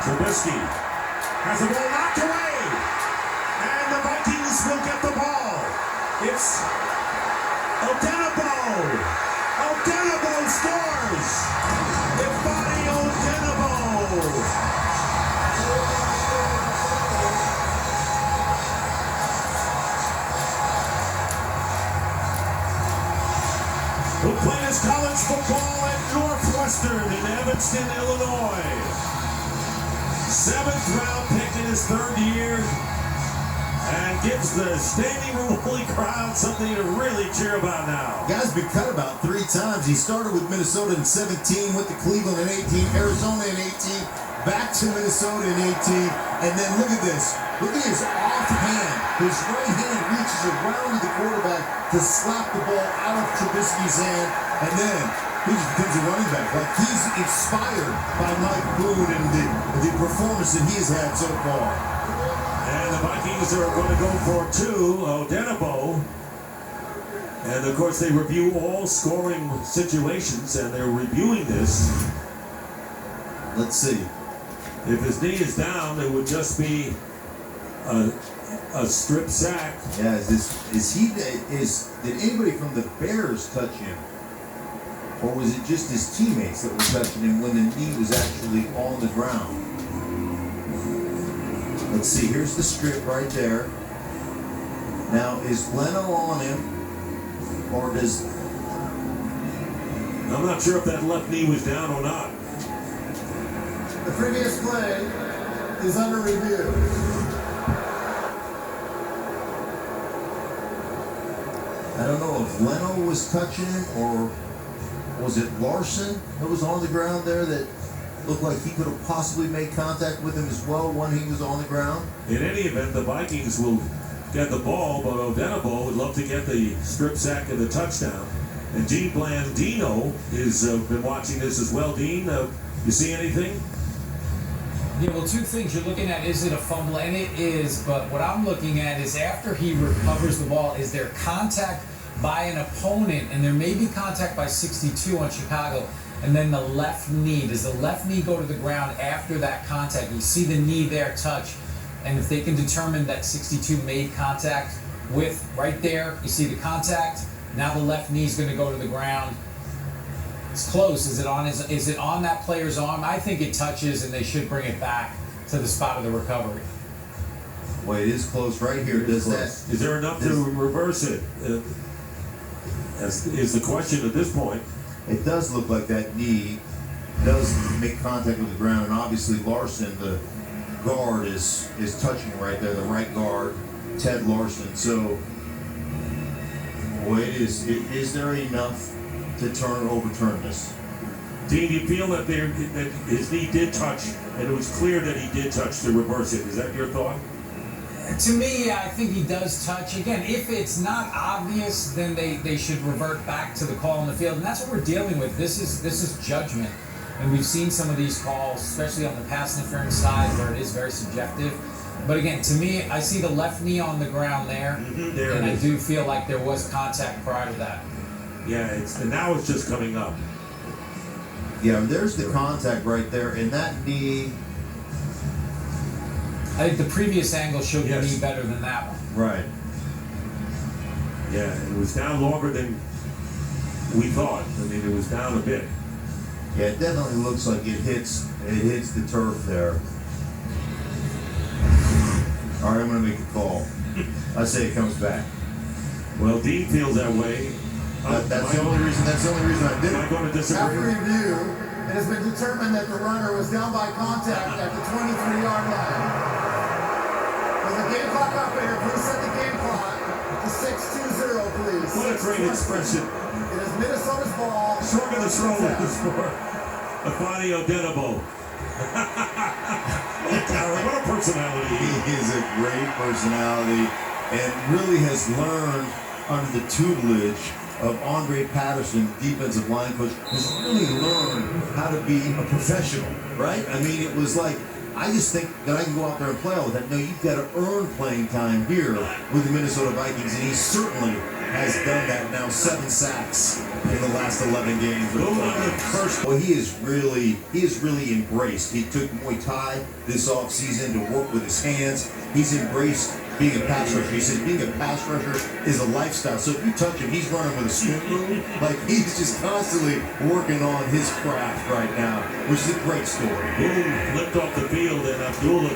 Trubisky has the ball knocked away, and the Vikings will get the ball. It's Odenigbo. Odenigbo scores. Ifeadi Odenigbo. Who played his college football at Northwestern in Evanston, Illinois. 7th round pick in his 3rd year, and gives the standing room only crowd something to really cheer about now. Guy's been cut about 3 times. He started with Minnesota in 17, went to Cleveland in 18, Arizona in 18, back to Minnesota in 18, and then look at this. Look at his offhand. His right hand reaches around the quarterback to slap the ball out of Trubisky's hand, and then he just becomes a running back. Like, he's inspired by Mike Boone and the performance that he has had so far. And the Vikings are going to go for 2, Odenigbo. And of course they review all scoring situations, and they're reviewing this. Let's see. If his knee is down, it would just be a strip sack. Yeah, did anybody from the Bears touch him? Or was it just his teammates that were touching him when the knee was actually on the ground? Let's see, here's the strip right there. Now, is Leno on him? Or does... I'm not sure if that left knee was down or not. The previous play is under review. I don't know if Leno was touching him, or was it Larson that was on the ground there that looked like he could have possibly made contact with him as well when he was on the ground? In any event, the Vikings will get the ball, but Odenigbo would love to get the strip sack and the touchdown. And Dean Blandino has been watching this as well. Dean, you see anything? Yeah, well, 2 things. You're looking at, is it a fumble? And it is, but what I'm looking at is after he recovers the ball, is there contact by an opponent? And there may be contact by 62 on Chicago. And then the left knee. Does the left knee go to the ground after that contact? You see the knee there touch. And if they can determine that 62 made contact with right there, you see the contact. Now the left knee is going to go to the ground. It's close. Is it on that player's arm? I think it touches, and they should bring it back to the spot of the recovery. Well, it is close right here. Is there enough to reverse it? Is the question at this point. It does look like that knee does make contact with the ground, and obviously Larson, the guard, is touching right there, the right guard, Ted Larson. So, boy, is there enough to overturn this? Dean, do you feel that his knee did touch, and it was clear that he did touch to reverse it? Is that your thought? To me, I think he does touch. Again, if it's not obvious, then they should revert back to the call on the field, and that's what we're dealing with. This is judgment, and we've seen some of these calls, especially on the pass interference side, where it is very subjective. But again, to me, I see the left knee on the ground there, and I do feel like there was contact prior to that. Yeah, and now it's just coming up. Yeah, there's the contact right there, and that knee. I think the previous angle showed the knee better than that one. Right. Yeah, it was down longer than we thought. I mean, it was down a bit. Yeah, it definitely looks like it hits the turf there. All right, I'm going to make a call. I say it comes back. Well, Dean feels that way. That's the only reason I did it. Am I going to disagree? After review, it has been determined that the runner was down by contact at the 23-yard line. Will the game clock operator please set the game clock to 6:20, please? What a great expression. It is Minnesota's ball. Short of the shoulders for Ifeadi Odenigbo. What a personality. He is a great personality and really has learned under the tutelage of Andre Patterson, defensive line coach, has really learned how to be a professional, right? I mean, it was like, I just think that I can go out there and play all the time. No, you've got to earn playing time here with the Minnesota Vikings, and he certainly has done that now, 7 sacks in the last 11 games. Well, he is really embraced. He took Muay Thai this offseason to work with his hands. He's embraced being a pass rusher. He says being a pass rusher is a lifestyle. So if you touch him, he's running with a swim move. Like, he's just constantly working on his craft right now, which is a great story. Boom, flipped off the field, and Abdullah